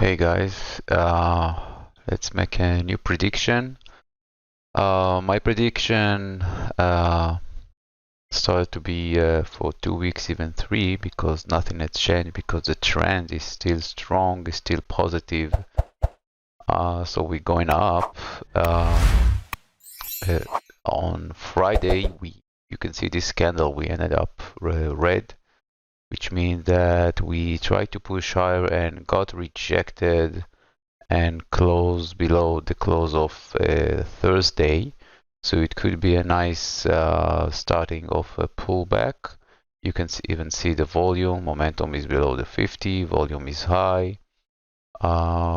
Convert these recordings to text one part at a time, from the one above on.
Hey guys, let's make a new prediction. My prediction started to be for 2 weeks, even 3, because nothing has changed, because the trend is still strong, is still positive. So we're going up. On Friday, you can see this candle, we ended up red, which means that we tried to push higher and got rejected and close below the close of Thursday. So it could be a nice starting of a pullback. You can even see the volume. Momentum is below the 50, volume is high,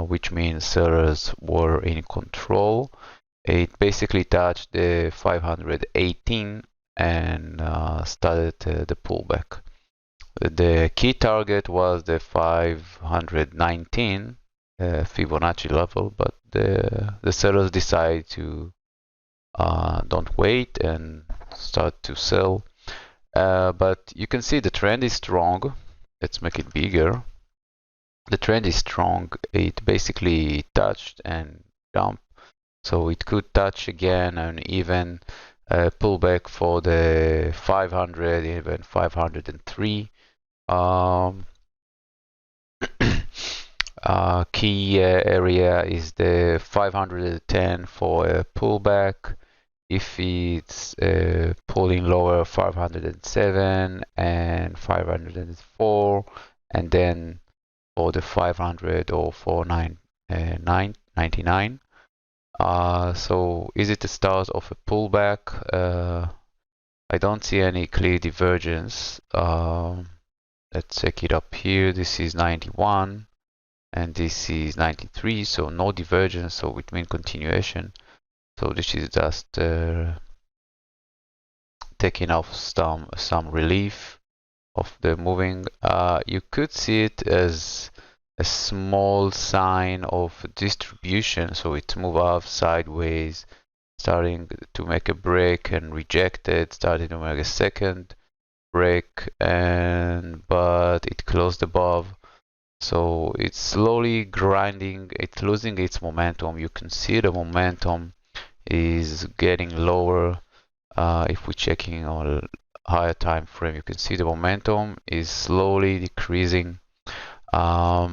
which means sellers were in control. It basically touched the 518 and started the pullback. The key target was the 519 Fibonacci level, but the sellers decide to don't wait and start to sell. But you can see the trend is strong. Let's make it bigger. The trend is strong. It basically touched and jumped, so it could touch again and even pull back for the 500, even 503. Key area is the 510 for a pullback. If it's pulling lower, 507 and 504, and then for the 500 or 499. So is it the start of a pullback? I don't see any clear divergence. Let's check it up here. This is 91 and this is 93, so no divergence, so it means continuation. So this is just taking off some relief of the moving. You could see it as a small sign of distribution, so it moved up sideways, starting to make a break and rejected, starting to make a second break, but it closed above. So it's slowly grinding, it's losing its momentum. You can see the momentum is getting lower. If we're checking on a higher time frame, you can see the momentum is slowly decreasing. So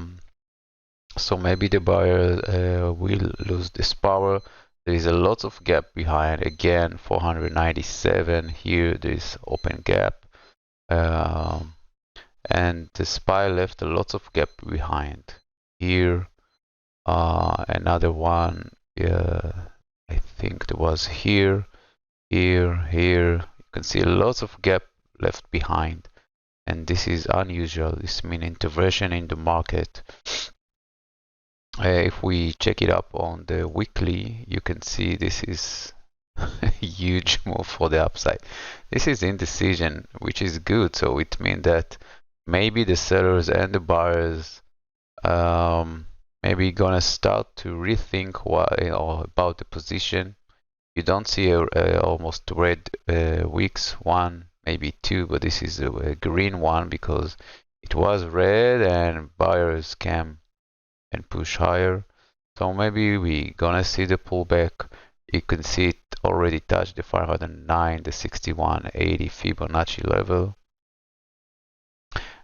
maybe the buyer will lose this power. There is a lot of gap behind. Again, 497 here. There is open gap. And the SPY left a lot of gap behind. Here, another one, I think there was here. You can see lots of gap left behind. And this is unusual. This means intervention in the market. If we check it up on the weekly, you can see this is a huge move for the upside. This is indecision, which is good. So it means that maybe the sellers and the buyers maybe gonna start to rethink about the position. You don't see almost red wicks, 1, maybe 2, but this is a green one because it was red and buyers came and push higher. So maybe we gonna see the pullback. You can see it already touched the 509, the 6180 Fibonacci level.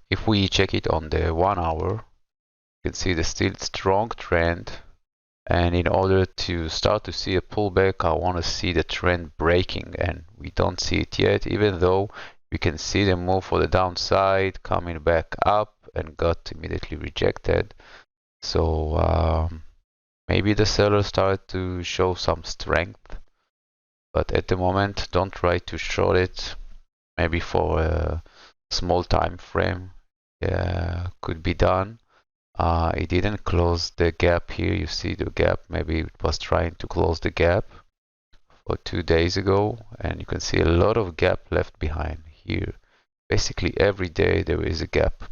If we check it on the 1 hour, you can see the still strong trend. And in order to start to see a pullback, I want to see the trend breaking, and we don't see it yet, even though we can see the move for the downside coming back up and got immediately rejected. So maybe the seller started to show some strength, but at the moment, don't try to short it. Maybe for a small time frame, could be done. It didn't close the gap here. You see the gap. Maybe it was trying to close the gap for 2 days ago, and you can see a lot of gap left behind here. Basically every day there is a gap.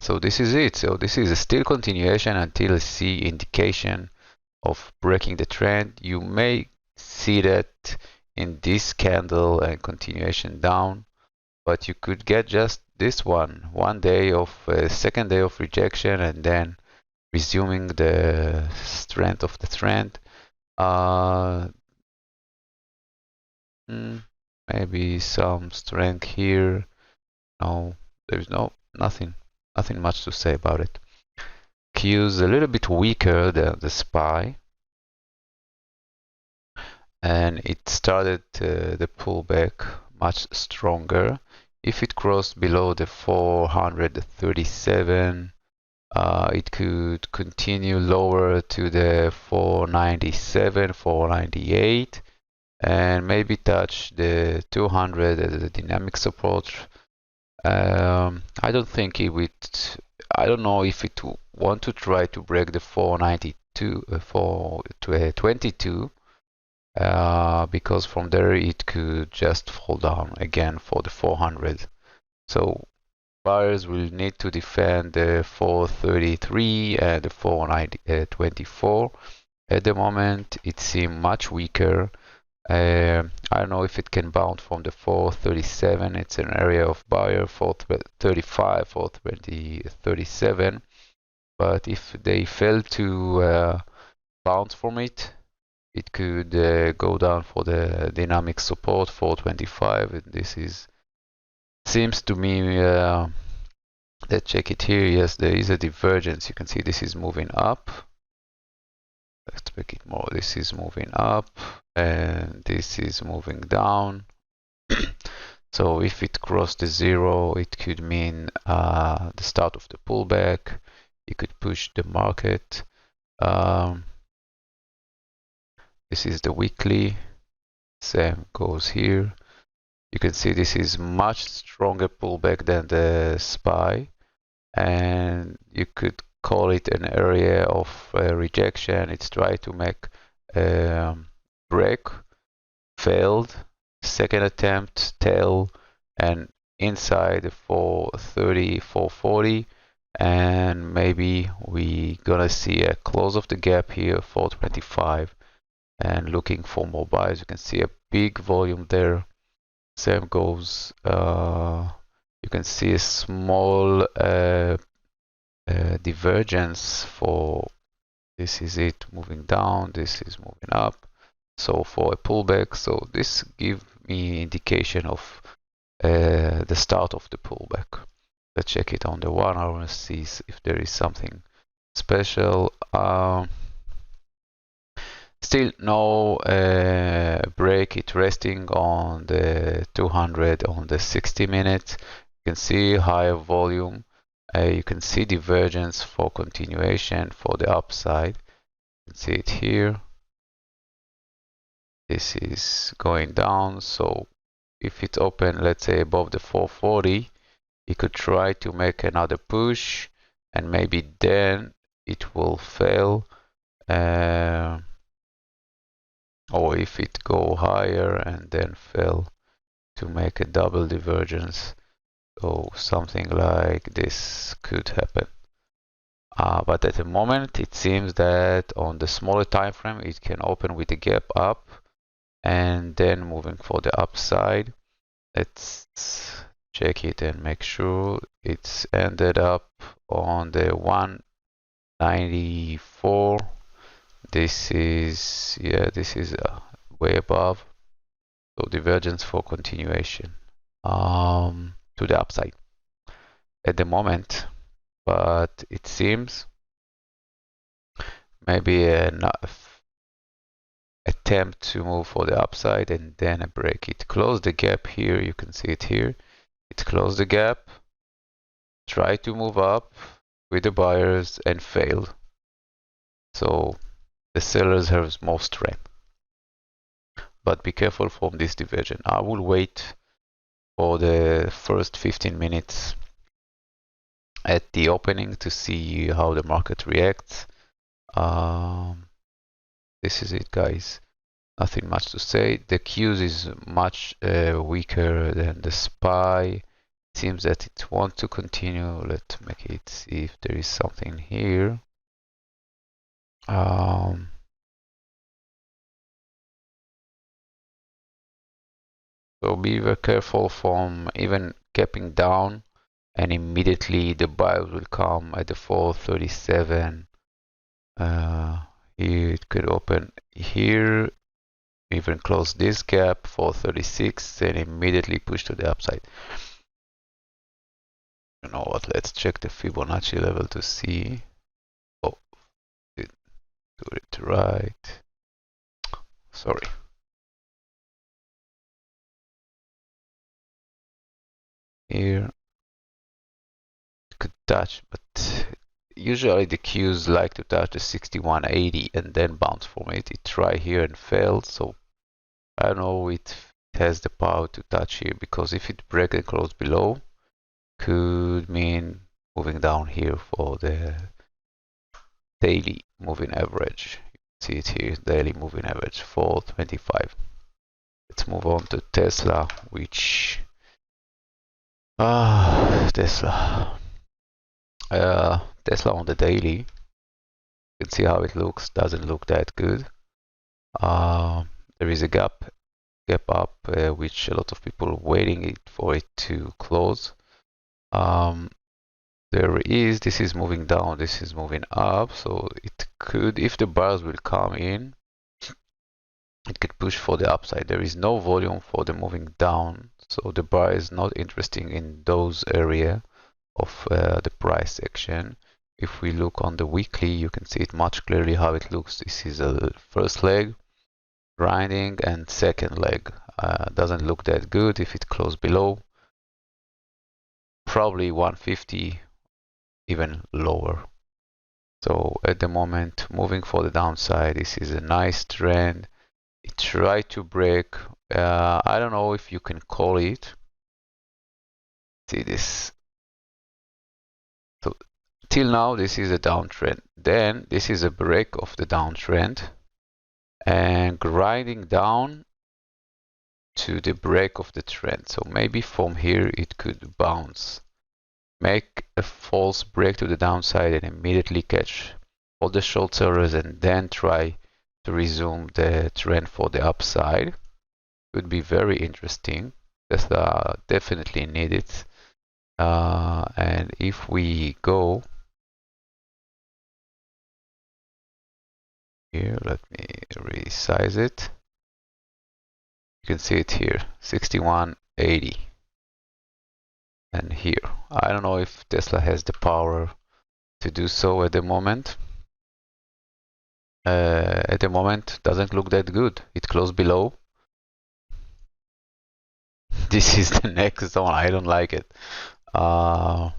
So this is it. So this is a still continuation until you see indication of breaking the trend. You may see that in this candle and continuation down. but you could get just this one day of second day of rejection and then resuming the strength of the trend. Maybe some strength here. No, there's nothing much to say about it. Q is a little bit weaker than the SPY, and it started the pullback much stronger. If it crossed below the 437, it could continue lower to the 497, 498, and maybe touch the 200 as a dynamic support. I don't think it would. I don't know if it want to try to break the 492, 422, because from there it could just fall down again for the 400. So buyers will need to defend the 433 and the 424. At the moment, it seems much weaker. I don't know if it can bounce from the 437. It's an area of buyer, 435, 437. But if they fail to bounce from it, it could go down for the dynamic support 425. And this seems to me. Let's check it here. Yes, there is a divergence. You can see this is moving up. Let's make it more. This is moving up and this is moving down. So if it crossed the zero, it could mean the start of the pullback. You could push the market. This is the weekly. Same goes here. You can see this is much stronger pullback than the SPY, and you could call it an area of rejection. It's tried to make break, failed, second attempt, tail, and inside the 430, 440, and maybe we gonna see a close of the gap here, 425, and looking for more buys. You can see a big volume there. Same goes. You can see a small divergence for this is it moving down, this is moving up. So for a pullback, so this gives me indication of the start of the pullback. Let's check it on the 1 hour and see if there is something special. Still no break. It resting on the 200 on the 60 minutes. You can see higher volume. You can see divergence for continuation for the upside. You can see it here. This is going down. So if it's open, let's say above the 440, you could try to make another push, and maybe then it will fail. Or if it go higher and then fell to make a double divergence, so something like this could happen. But at the moment it seems that on the smaller time frame it can open with a gap up and then moving for the upside. Let's check it and make sure it's ended up on the 194. This is way above. So divergence for continuation to the upside at the moment, but it seems maybe an attempt to move for the upside and then a break. It closed the gap here. You can see it here. It closed the gap, tried to move up with the buyers and failed. So the sellers have more strength. But be careful from this divergence. I will wait for the first 15 minutes at the opening to see how the market reacts. This is it, guys. Nothing much to say. The Qs is much weaker than the SPY. It seems that it wants to continue. Let's make it see if there is something here. So be very careful from even capping down and immediately the buyers will come at the 437. Here it could open here, even close this gap 436 and immediately push to the upside. You know what, let's check the Fibonacci level to see. Oh, did do it right. Sorry. Here it could touch, but usually the Qs like to touch the 6180 and then bounce from it. It tried here and failed, so I don't know it has the power to touch here, because if it breaks and close below, could mean moving down here for the daily moving average. You see it here, daily moving average 425. Let's move on to Tesla, which Tesla on the daily. You can see how it looks. Doesn't look that good. There is a gap up, which a lot of people are waiting for it to close. This is moving down, this is moving up, so it could, if the bars will come in, it could push for the upside. There is no volume for the moving down, so the bar is not interesting in those area of the price action. If we look on the weekly, you can see it much clearly how it looks. This is a first leg, grinding, and second leg. Doesn't look that good. If it closed below, probably 150, even lower. So at the moment, moving for the downside. This is a nice trend. It tried to break. I don't know if you can call it. See this. So till now, this is a downtrend. Then this is a break of the downtrend and grinding down to the break of the trend. So maybe from here it could bounce, make a false break to the downside and immediately catch all the short sellers and then try to resume the trend for the upside. Could be very interesting. Tesla definitely need it. And if we go here, let me resize it. You can see it here, 6180. And here, I don't know if Tesla has the power to do so at the moment. At the moment, doesn't look that good. It closed below. This is the next zone. I don't like it. And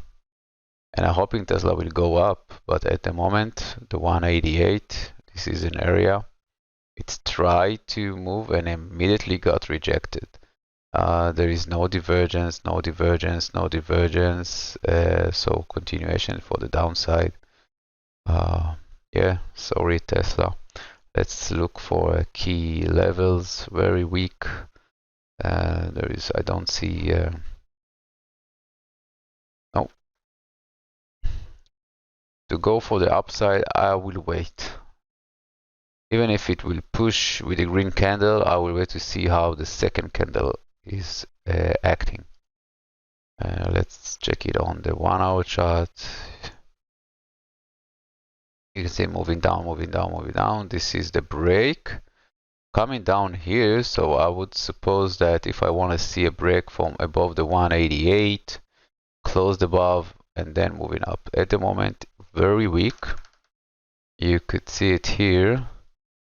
I'm hoping Tesla will go up, but at the moment, the 188, this is an area. It's tried to move and immediately got rejected. There is no divergence, no divergence, no divergence. So continuation for the downside. Yeah, sorry Tesla. Let's look for key levels. Very weak. I don't see. No. To go for the upside, I will wait. Even if it will push with a green candle, I will wait to see how the second candle is acting. Let's check it on the 1 hour chart. You can see moving down, moving down, moving down. This is the break. Coming down here, so I would suppose that if I want to see a break from above the 188, closed above, and then moving up. At the moment, very weak. You could see it here.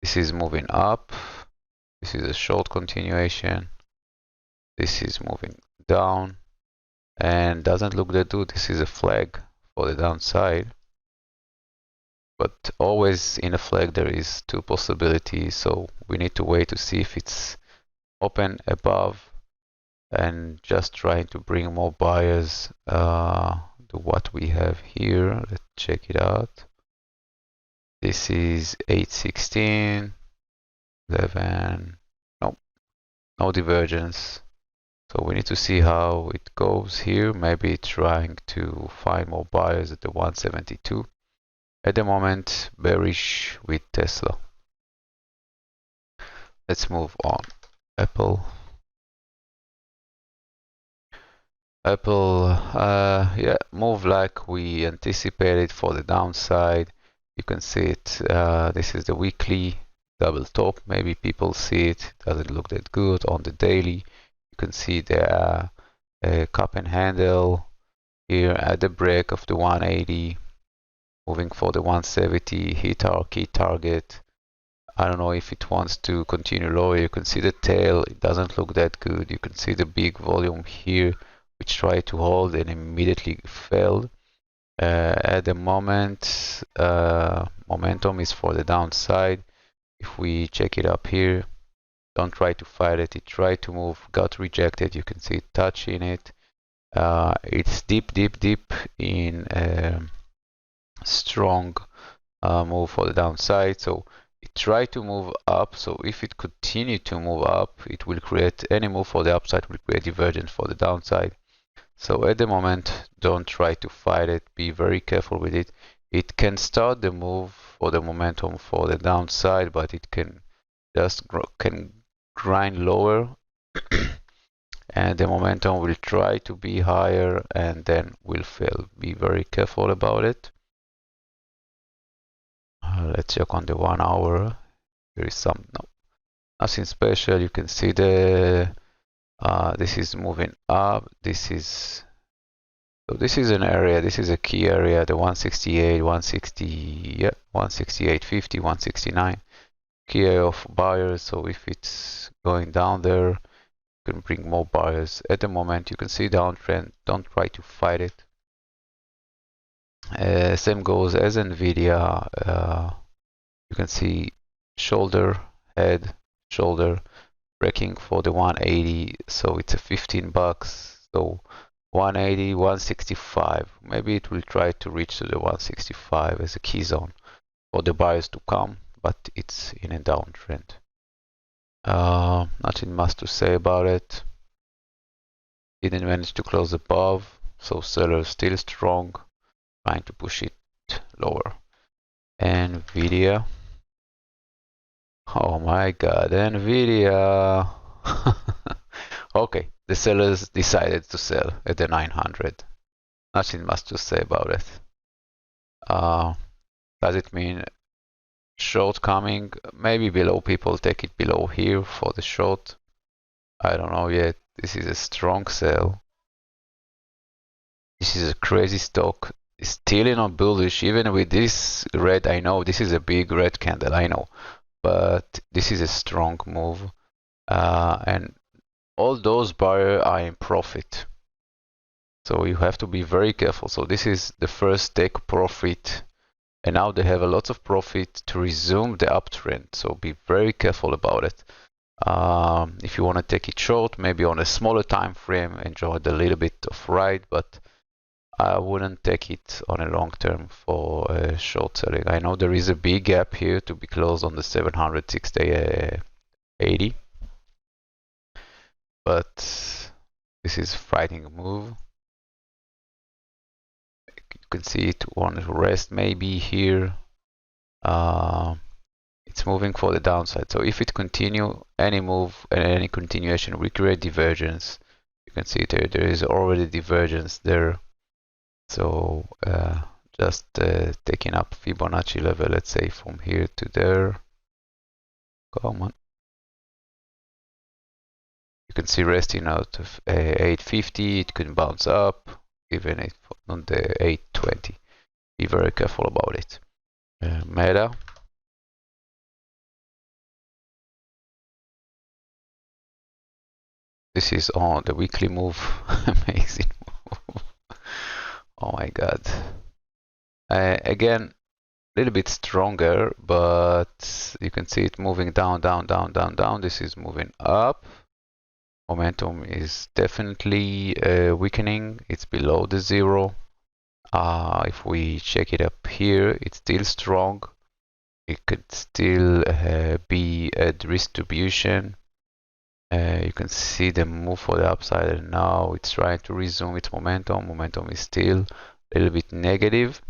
This is moving up. This is a short continuation. This is moving down and doesn't look that good. This is a flag for the downside. But always in a flag there is two possibilities, so we need to wait to see if it's open above and just trying to bring more buyers to what we have here. Let's check it out. This is 816, 11, no divergence. So we need to see how it goes here. Maybe trying to find more buyers at the 172. At the moment, bearish with Tesla. Let's move on. Apple. Apple, yeah, move like we anticipated for the downside. You can see it. This is the weekly double top. Maybe people see it. Doesn't look that good on the daily. You can see the cup and handle here at the break of the 180, moving for the 170. Hit our key target. I don't know if it wants to continue lower. You can see the tail. It doesn't look that good. You can see the big volume here, which tried to hold and immediately failed. At the moment, momentum is for the downside. If we check it up here, don't try to fight it. It tried to move, got rejected. You can see it touching it. It's deep in strong move for the downside. So it tried to move up. So if it continue to move up, it will create any move for the upside will create divergence for the downside. So at the moment, don't try to fight it. Be very careful with it. It can start the move for the momentum for the downside, but it can just grind lower and the momentum will try to be higher and then will fail. Be very careful about it. Let's check on the 1 hour. There is nothing special. You can see the this is moving up. This is an area. This is a key area. The 168, 160, yeah, 168.50, 169. Key area of buyers. So if it's going down there, you can bring more buyers. At the moment, you can see downtrend. Don't try to fight it. Same goes as Nvidia. You can see shoulder, head, shoulder, breaking for the 180. So it's a 15 bucks. So 180, 165. Maybe it will try to reach to the 165 as a key zone for the buyers to come, but it's in a downtrend. Nothing much to say about it. Didn't manage to close above, so sellers still strong, trying to push it lower. Nvidia. Oh my god, Nvidia. Okay, the sellers decided to sell at the 900. Nothing much to say about it. Does it mean short coming? Maybe below, people take it below here for the short. I don't know yet. This is a strong sell. This is a crazy stock. Still not bullish, even with this red. I know this is a big red candle, I know, but this is a strong move, and all those buyers are in profit. So you have to be very careful. So this is the first take profit, and now they have a lot of profit to resume the uptrend. So be very careful about it. If you want to take it short, maybe on a smaller time frame, enjoy a little bit of ride, but I wouldn't take it on a long term for short selling. I know there is a big gap here to be closed on the 700, 680, but this is frightening move. You can see it on rest maybe here. It's moving for the downside. So if it continue any move and any continuation, we create divergence. You can see there is already divergence there. So just taking up Fibonacci level, let's say from here to there. Come on. You can see resting out of 850. It can bounce up, even it on the 820. Be very careful about it. Meta. This is on the weekly move. Amazing move. Oh my god. Again, a little bit stronger, but you can see it moving down. This is moving up. Momentum is definitely weakening. It's below the zero. If we check it up here, it's still strong. It could still be a distribution. You can see the move for the upside, and now it's trying to resume its momentum. Momentum is still a little bit negative,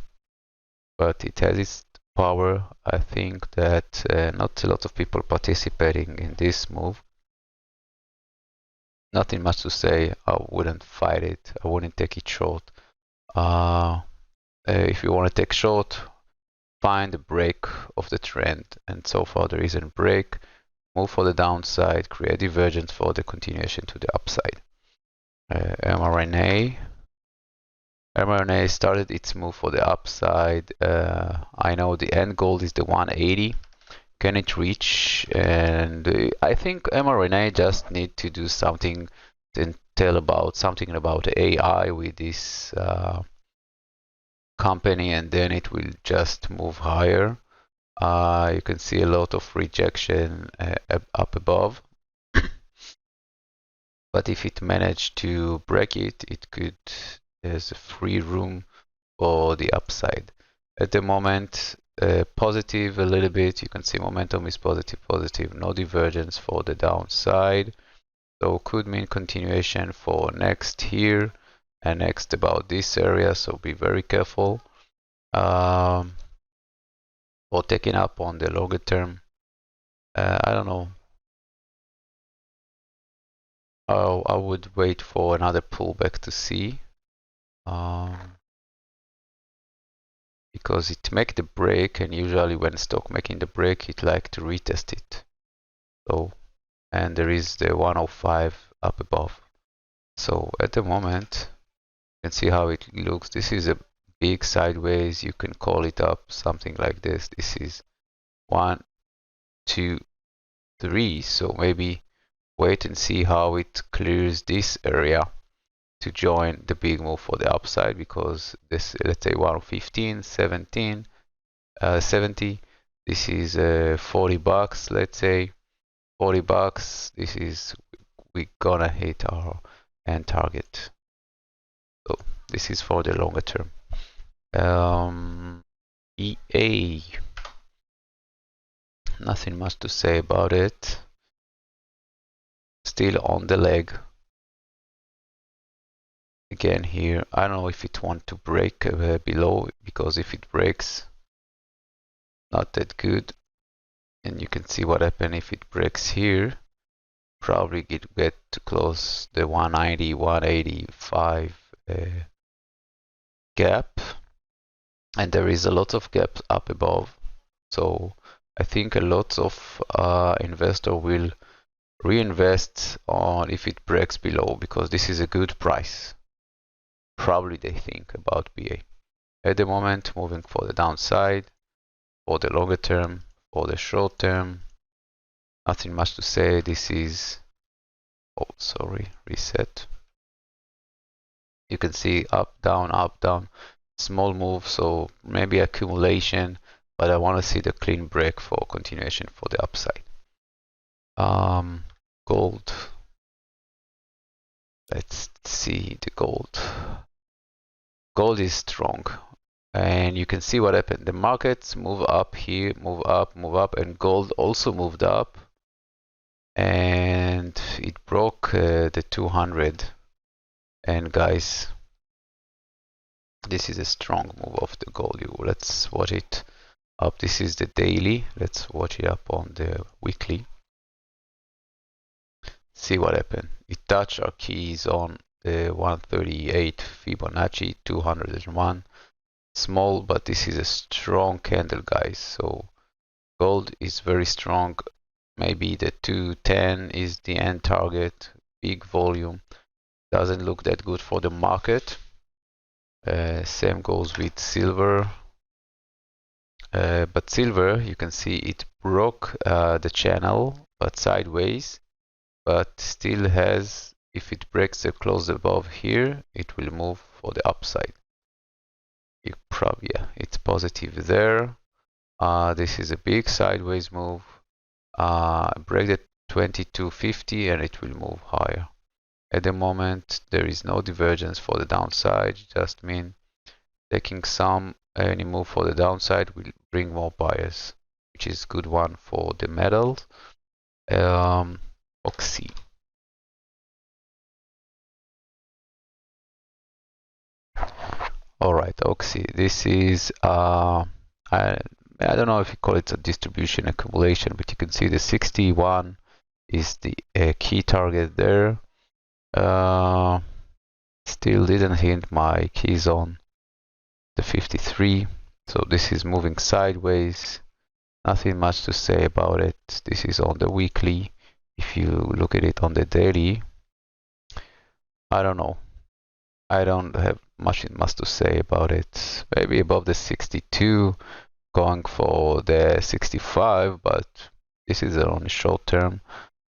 but it has its power. I think that not a lot of people participating in this move. Nothing much to say. I wouldn't fight it. I wouldn't take it short. If you want to take short, find the break of the trend, and so far there isn't a break. Move for the downside, create divergence for the continuation to the upside. mRNA started its move for the upside. I know the end goal is the 180. Can it reach? And I think mRNA just need to do something and tell about something about AI with this company, and then it will just move higher. You can see a lot of rejection up above. But if it managed to break it, there's a free room for the upside. At the moment, positive a little bit. You can see momentum is positive, no divergence for the downside. So could mean continuation for next here and next about this area. So be very careful. For taking up on the longer term. I don't know. I would wait for another pullback to see. Because it make the break, and usually when stock making the break, it like to retest it. So, and there is the 105 up above. So at the moment, you can see how it looks. This is a big sideways. You can call it up something like this. This is 1, 2, 3. So maybe wait and see how it clears this area to join the big move for the upside, because this, let's say 115, 17, 70. This is 40 bucks, let's say 40 bucks. This is, we're gonna hit our end target. So this is for the longer term. EA, nothing much to say about it. Still on the leg. Again here, I don't know if it wants to break below, because if it breaks, not that good. And you can see what happens if it breaks here. Probably get to close the 190, 185 gap. And there is a lot of gaps up above. So I think a lot of investor will reinvest on if it breaks below, because this is a good price. Probably they think about BA. At the moment, moving for the downside, for the longer term, for the short term, nothing much to say. This is, oh sorry, reset. You can see up, down, small move, so maybe accumulation, but I want to see the clean break for continuation for the upside. Gold. Let's see the gold. Gold is strong, and you can see what happened. The markets move up here, move up, and gold also moved up, and it broke the 200. And guys, this is a strong move of the gold. Let's watch it up. This is the daily. Let's watch it up on the weekly. See what happened. It touched our keys on the 138 Fibonacci, 201. Small, but this is a strong candle, guys. So gold is very strong. Maybe the 210 is the end target. Big volume. Doesn't look that good for the market. Same goes with silver. But silver, you can see it broke the channel, but sideways. But still has, if it breaks the close above here, it will move for the upside. Yeah, it's positive there. This is a big sideways move. Break the 2250 and it will move higher. At the moment, there is no divergence for the downside. Just mean taking any move for the downside will bring more buyers, which is good one for the metals. Oxy. All right, Oxy. This is I don't know if you call it a distribution accumulation, but you can see the 61 is the key target there. Still didn't hit my key zone, the 53. So this is moving sideways. Nothing much to say about it. This is on the weekly. If you look at it on the daily, I don't know. I don't have much to say about it. Maybe above the 62, going for the 65, but this is only short term.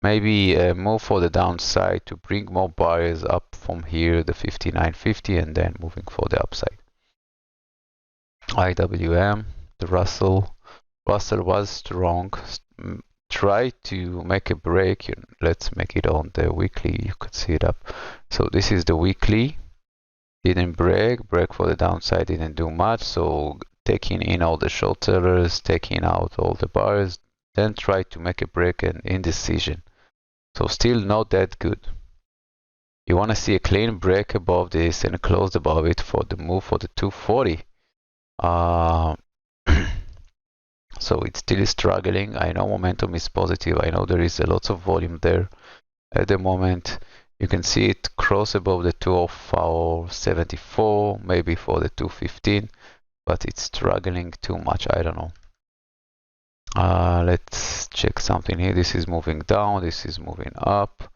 Maybe move for the downside to bring more buyers up from here, the 59.50, and then moving for the upside. IWM, the Russell was strong. Try to make a break. Let's make it on the weekly. You could see it up. So this is the weekly. Didn't break for the downside, didn't do much. So taking in all the short sellers, taking out all the buyers, then try to make a break and indecision. So still not that good. You want to see a clean break above this and close above it for the move for the 240. So it's still struggling. I know momentum is positive. I know there is a lot of volume there at the moment. You can see it cross above the 204.74, maybe for the 215, but it's struggling too much. I don't know. Let's check something here. This is moving down. This is moving up.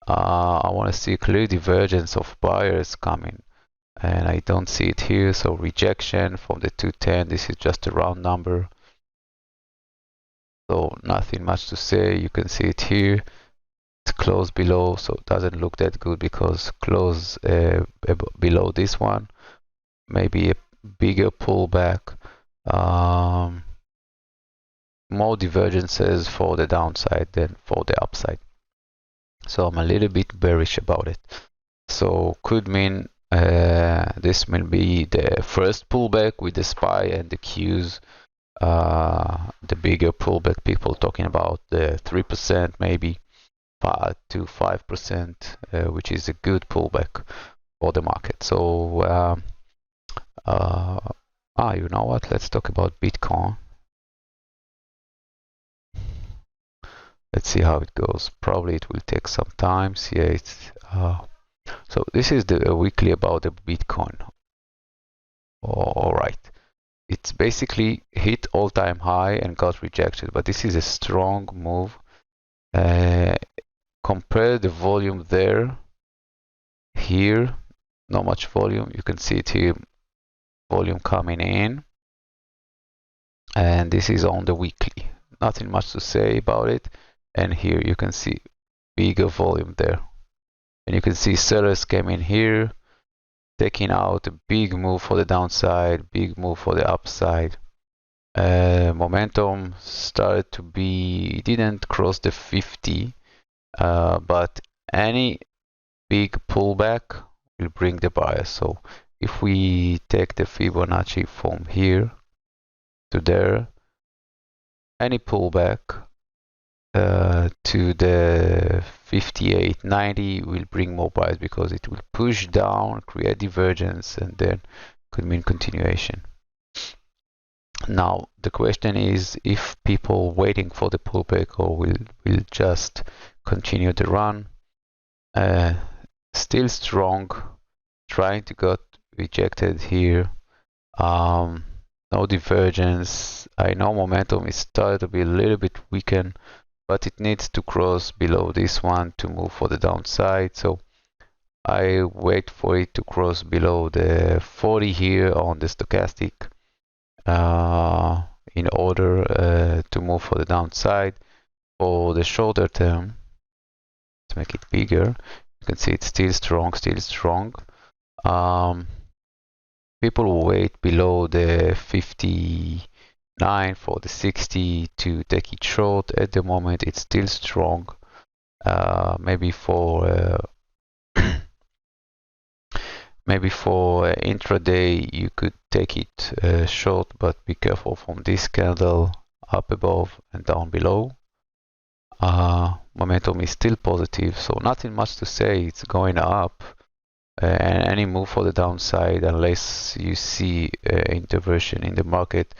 I want to see clear divergence of buyers coming, and I don't see it here. So rejection from the 210. This is just a round number. So nothing much to say. You can see it here. It's close below, so it doesn't look that good because close below this one. Maybe a bigger pullback. More divergences for the downside than for the upside. So I'm a little bit bearish about it. So could mean this will be the first pullback with the SPY and the Qs. The bigger pullback, people talking about the 3%, maybe 5 to 5%, which is a good pullback for the market. So you know what? Let's talk about Bitcoin. Let's see how it goes. Probably it will take some time. Yeah, it's so this is the weekly about the Bitcoin. All right. It's basically hit all-time high and got rejected, but this is a strong move. Compare the volume there, here, not much volume. You can see it here, volume coming in, and this is on the weekly. Nothing much to say about it. And here you can see bigger volume there, and you can see sellers came in here, taking out a big move for the downside, big move for the upside. Momentum started to be, didn't cross the 50, but any big pullback will bring the bias. So if we take the Fibonacci from here to there, any pullback to the 58.90 will bring more bias because it will push down, create divergence, and then could mean continuation. Now the question is if people waiting for the pullback or will just continue the run. Still strong, trying to get rejected here. No divergence. I know momentum is started to be a little bit weakened, but it needs to cross below this one to move for the downside. So I wait for it to cross below the 40 here on the stochastic in order to move for the downside. For the shorter term, let's make it bigger. You can see it's still strong, people will wait below the 59 for the 60 to take it short. At the moment, it's still strong. Maybe for intraday, you could take it short, but be careful from this candle up above and down below. Momentum is still positive, so nothing much to say. It's going up, and any move for the downside, unless you see inversion in the market,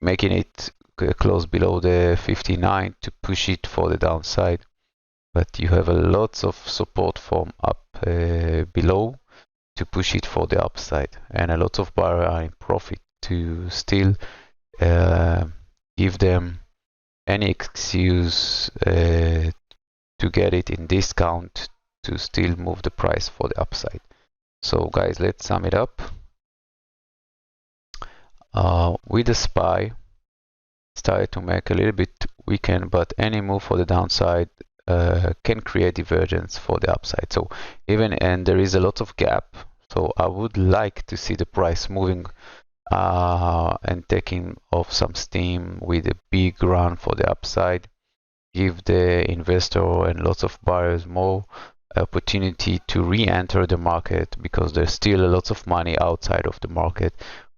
making it close below the 59 to push it for the downside. but you have a lots of support from up below to push it for the upside, and a lot of buyers are in profit to still give them any excuse to get it in discount to still move the price for the upside. So guys, let's sum it up. With the SPY, started to make a little bit weakened, but any move for the downside can create divergence for the upside. So and there is a lot of gap. So I would like to see the price moving and taking off some steam with a big run for the upside. Give the investor and lots of buyers more opportunity to re-enter the market, because there's still a lot of money outside of the market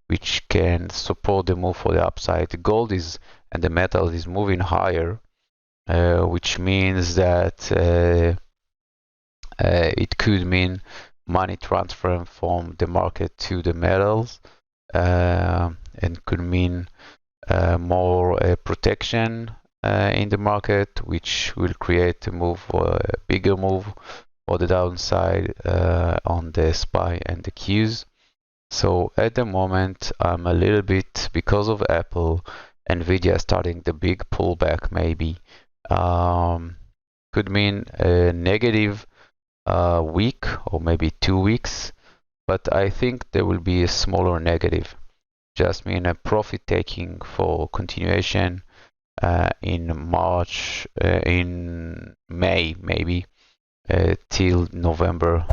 which can support the move for the upside. The gold and the metal is moving higher, which means that it could mean money transfer from the market to the metals, and could mean more protection in the market, which will create a bigger move for the downside on the SPY and the Qs. So at the moment, I'm a little bit, because of Apple, Nvidia starting the big pullback maybe, could mean a negative week or maybe 2 weeks, but I think there will be a smaller negative, just mean a profit taking for continuation in March, in May maybe, till November,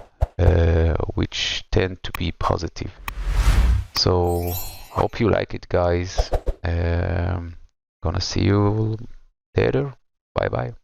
which tend to be positive. So hope you like it, guys. Gonna see you later. Bye bye.